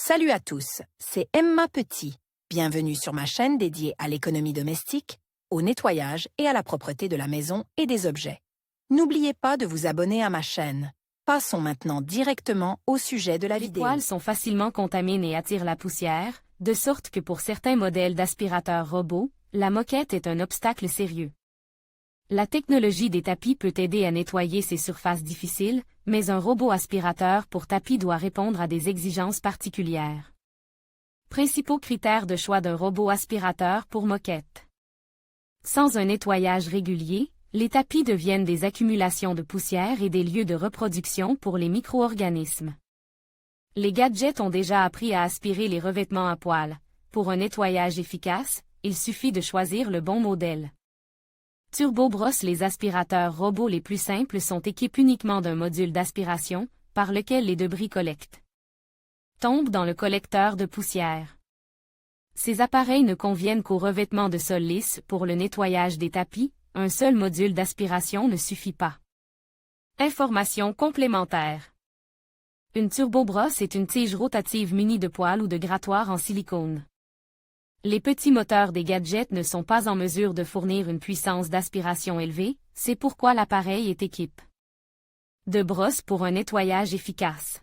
Salut à tous, c'est Emma Petit. Bienvenue sur ma chaîne dédiée à l'économie domestique, au nettoyage et à la propreté de la maison et des objets. N'oubliez pas de vous abonner à ma chaîne. Passons maintenant directement au sujet de la vidéo. Les poêles sont facilement contaminés et attirent la poussière, de sorte que pour certains modèles d'aspirateurs robots, la moquette est un obstacle sérieux. La technologie des tapis peut aider à nettoyer ces surfaces difficiles, mais un robot aspirateur pour tapis doit répondre à des exigences particulières. Principaux critères de choix d'un robot aspirateur pour moquette. Sans un nettoyage régulier, les tapis deviennent des accumulations de poussière et des lieux de reproduction pour les micro-organismes. Les gadgets ont déjà appris à aspirer les revêtements à poils. Pour un nettoyage efficace, il suffit de choisir le bon modèle. TurboBross. Les aspirateurs robots les plus simples sont équipés uniquement d'un module d'aspiration, par lequel les débris collectent. Tombent dans le collecteur de poussière. Ces appareils ne conviennent qu'aux revêtements de sol lisse. Pour le nettoyage des tapis, un seul module d'aspiration ne suffit pas. Informations complémentaires. Une TurboBross est une tige rotative munie de poils ou de grattoirs en silicone. Les petits moteurs des gadgets ne sont pas en mesure de fournir une puissance d'aspiration élevée, c'est pourquoi l'appareil est équipé de brosses pour un nettoyage efficace.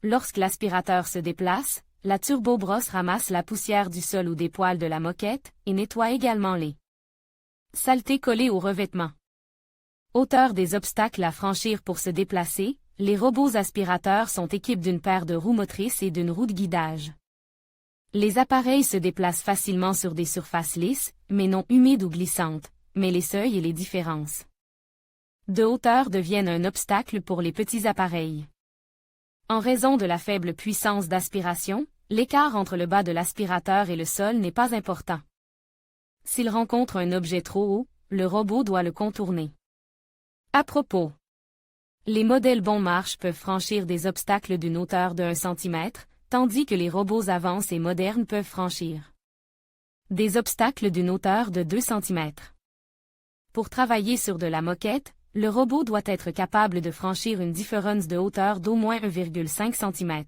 Lorsque l'aspirateur se déplace, la TurboBross ramasse la poussière du sol ou des poils de la moquette et nettoie également les saletés collées au revêtement. Hauteur des obstacles à franchir pour se déplacer, les robots aspirateurs sont équipés d'une paire de roues motrices et d'une roue de guidage. Les appareils se déplacent facilement sur des surfaces lisses, mais non humides ou glissantes, mais les seuils et les différences de hauteur deviennent un obstacle pour les petits appareils. En raison de la faible puissance d'aspiration, l'écart entre le bas de l'aspirateur et le sol n'est pas important. S'il rencontre un objet trop haut, le robot doit le contourner. À propos, les modèles bon marche peuvent franchir des obstacles d'une hauteur de 1 cm, tandis que les robots avancés et modernes peuvent franchir des obstacles d'une hauteur de 2 cm. Pour travailler sur de la moquette, le robot doit être capable de franchir une différence de hauteur d'au moins 1,5 cm.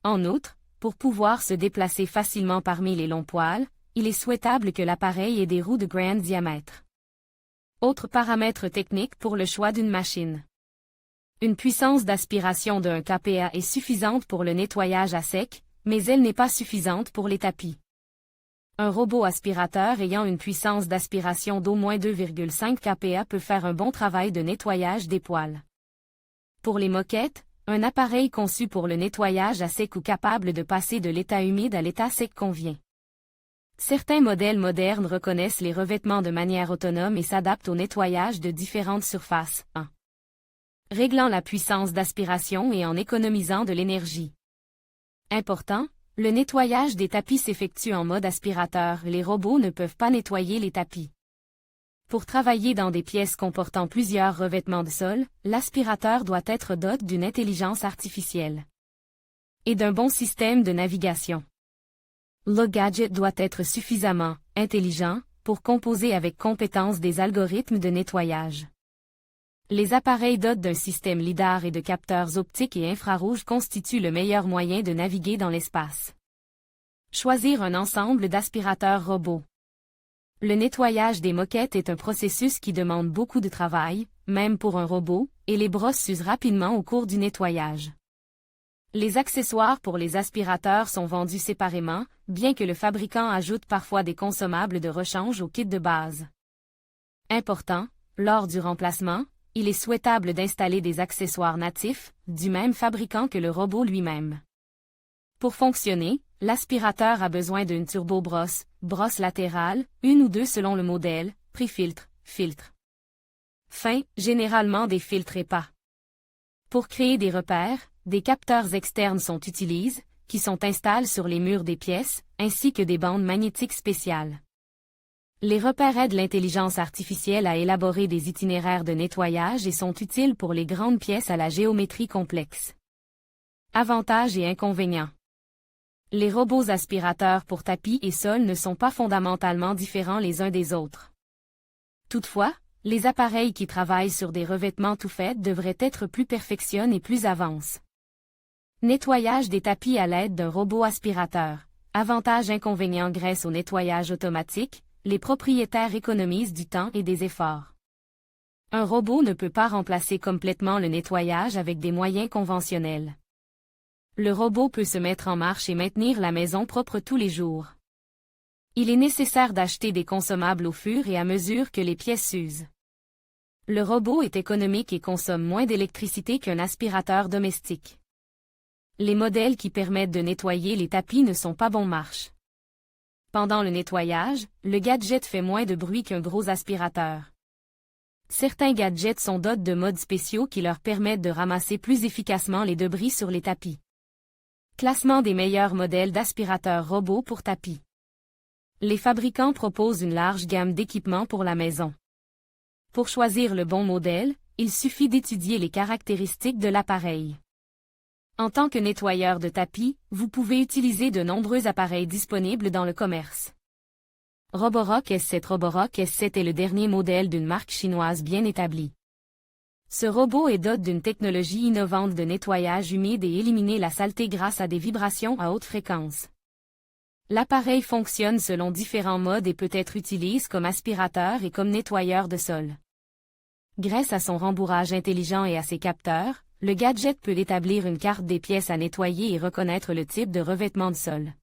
En outre, pour pouvoir se déplacer facilement parmi les longs poils, il est souhaitable que l'appareil ait des roues de grand diamètre. Autres paramètres techniques pour le choix d'une machine. Une puissance d'aspiration de 1 kPa est suffisante pour le nettoyage à sec, mais elle n'est pas suffisante pour les tapis. Un robot aspirateur ayant une puissance d'aspiration d'au moins 2,5 kPa peut faire un bon travail de nettoyage des poils. Pour les moquettes, un appareil conçu pour le nettoyage à sec ou capable de passer de l'état humide à l'état sec convient. Certains modèles modernes reconnaissent les revêtements de manière autonome et s'adaptent au nettoyage de différentes surfaces. 1. Réglant la puissance d'aspiration et en économisant de l'énergie. Important, le nettoyage des tapis s'effectue en mode aspirateur. Les robots ne peuvent pas nettoyer les tapis. Pour travailler dans des pièces comportant plusieurs revêtements de sol, l'aspirateur doit être doté d'une intelligence artificielle et d'un bon système de navigation. Le gadget doit être suffisamment intelligent pour composer avec compétence des algorithmes de nettoyage. Les appareils dotés d'un système lidar et de capteurs optiques et infrarouges constituent le meilleur moyen de naviguer dans l'espace. Choisir un ensemble d'aspirateurs robots. Le nettoyage des moquettes est un processus qui demande beaucoup de travail, même pour un robot, et les brosses s'usent rapidement au cours du nettoyage. Les accessoires pour les aspirateurs sont vendus séparément, bien que le fabricant ajoute parfois des consommables de rechange au kit de base. Important, lors du remplacement, il est souhaitable d'installer des accessoires natifs, du même fabricant que le robot lui-même. Pour fonctionner, l'aspirateur a besoin d'une TurboBross, brosse latérale, une ou deux selon le modèle, pré-filtre, filtre. Fin, généralement des filtres épais. Pour créer des repères, des capteurs externes sont utilisés, qui sont installés sur les murs des pièces, ainsi que des bandes magnétiques spéciales. Les repères aident l'intelligence artificielle à élaborer des itinéraires de nettoyage et sont utiles pour les grandes pièces à la géométrie complexe. Avantages et inconvénients. Les robots aspirateurs pour tapis et sol ne sont pas fondamentalement différents les uns des autres. Toutefois, les appareils qui travaillent sur des revêtements tout faits devraient être plus perfectionnés et plus avancés. Nettoyage des tapis à l'aide d'un robot aspirateur. Avantages inconvénients grâce au nettoyage automatique, les propriétaires économisent du temps et des efforts. Un robot ne peut pas remplacer complètement le nettoyage avec des moyens conventionnels. Le robot peut se mettre en marche et maintenir la maison propre tous les jours. Il est nécessaire d'acheter des consommables au fur et à mesure que les pièces s'usent. Le robot est économique et consomme moins d'électricité qu'un aspirateur domestique. Les modèles qui permettent de nettoyer les tapis ne sont pas bon marche. Pendant le nettoyage, le gadget fait moins de bruit qu'un gros aspirateur. Certains gadgets sont dotés de modes spéciaux qui leur permettent de ramasser plus efficacement les débris sur les tapis. Classement des meilleurs modèles d'aspirateurs robots pour tapis. Les fabricants proposent une large gamme d'équipements pour la maison. Pour choisir le bon modèle, il suffit d'étudier les caractéristiques de l'appareil. En tant que nettoyeur de tapis, vous pouvez utiliser de nombreux appareils disponibles dans le commerce. Roborock S7 Roborock S7 est le dernier modèle d'une marque chinoise bien établie. Ce robot est doté d'une technologie innovante de nettoyage humide et éliminer la saleté grâce à des vibrations à haute fréquence. L'appareil fonctionne selon différents modes et peut être utilisé comme aspirateur et comme nettoyeur de sol. Grâce à son rembourrage intelligent et à ses capteurs, le gadget peut établir une carte des pièces à nettoyer et reconnaître le type de revêtement de sol.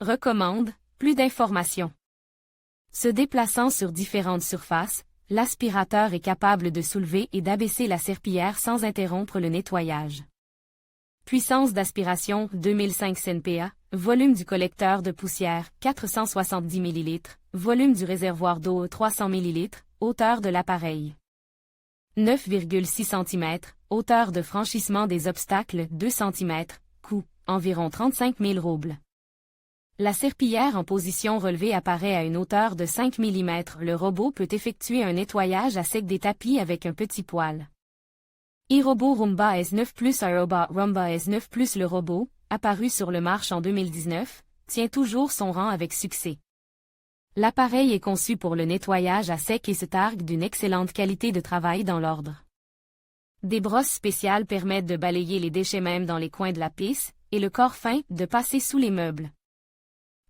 Recommande, plus d'informations. Se déplaçant sur différentes surfaces, l'aspirateur est capable de soulever et d'abaisser la serpillière sans interrompre le nettoyage. Puissance d'aspiration 2500 PA, volume du collecteur de poussière 470 ml, volume du réservoir d'eau 300 ml, hauteur de l'appareil 9,6 cm, hauteur de franchissement des obstacles 2 cm, coût environ 35 000 roubles. La serpillière en position relevée apparaît à une hauteur de 5 mm. Le robot peut effectuer un nettoyage à sec des tapis avec un petit poêle. iRobot Roomba S9 Plus iRobot Roomba S9 Plus Le robot, apparu sur le marché en 2019, tient toujours son rang avec succès. L'appareil est conçu pour le nettoyage à sec et se targue d'une excellente qualité de travail dans l'ordre. Des brosses spéciales permettent de balayer les déchets même dans les coins de la pisse, et le corps fin, de passer sous les meubles.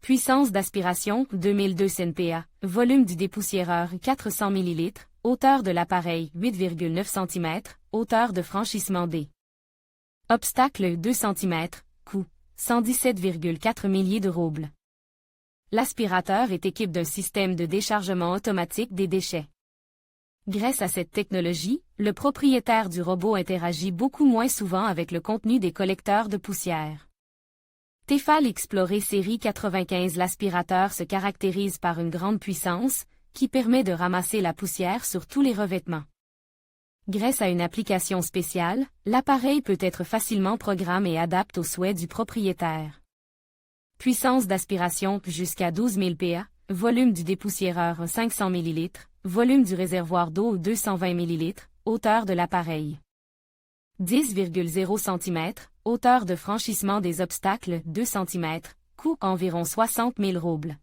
Puissance d'aspiration 2200 PA, volume du dépoussiéreur 400 ml, hauteur de l'appareil 8,9 cm, hauteur de franchissement D. Obstacle 2 cm, coût 117,4 milliers de roubles. L'aspirateur est équipé d'un système de déchargement automatique des déchets. Grâce à cette technologie, le propriétaire du robot interagit beaucoup moins souvent avec le contenu des collecteurs de poussière. Tefal Explorer série 95. L'aspirateur se caractérise par une grande puissance, qui permet de ramasser la poussière sur tous les revêtements. Grâce à une application spéciale, l'appareil peut être facilement programmé et adapté aux souhaits du propriétaire. Puissance d'aspiration jusqu'à 12 000 PA, volume du dépoussiéreur 500 ml, volume du réservoir d'eau 220 ml, hauteur de l'appareil 10,0 cm, hauteur de franchissement des obstacles 2 cm, coût environ 60 000 roubles.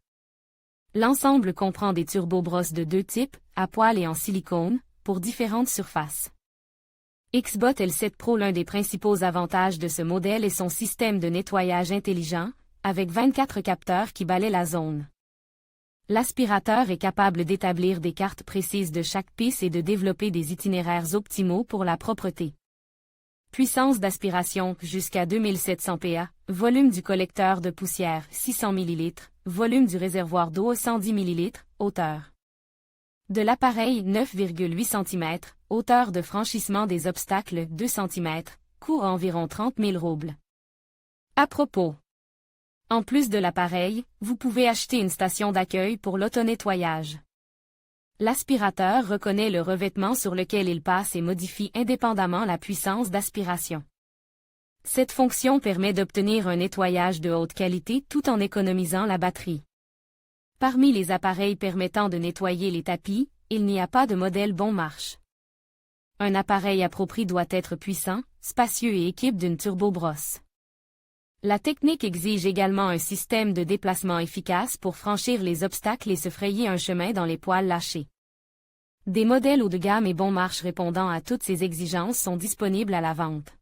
L'ensemble comprend des turbobrosses de deux types, à poil et en silicone, pour différentes surfaces. XBot L7 Pro. L'un des principaux avantages de ce modèle est son système de nettoyage intelligent, avec 24 capteurs qui balaient la zone. L'aspirateur est capable d'établir des cartes précises de chaque piste et de développer des itinéraires optimaux pour la propreté. Puissance d'aspiration jusqu'à 2700 PA, volume du collecteur de poussière 600 ml, volume du réservoir d'eau 110 ml, hauteur de l'appareil 9,8 cm, hauteur de franchissement des obstacles 2 cm, coût environ 30 000 roubles. À propos, en plus de l'appareil, vous pouvez acheter une station d'accueil pour l'auto-nettoyage. L'aspirateur reconnaît le revêtement sur lequel il passe et modifie indépendamment la puissance d'aspiration. Cette fonction permet d'obtenir un nettoyage de haute qualité tout en économisant la batterie. Parmi les appareils permettant de nettoyer les tapis, il n'y a pas de modèle bon marche. Un appareil approprié doit être puissant, spacieux et équipé d'une turbobrosse. La technique exige également un système de déplacement efficace pour franchir les obstacles et se frayer un chemin dans les poils lâchés. Des modèles haut de gamme et bon marche répondant à toutes ces exigences sont disponibles à la vente.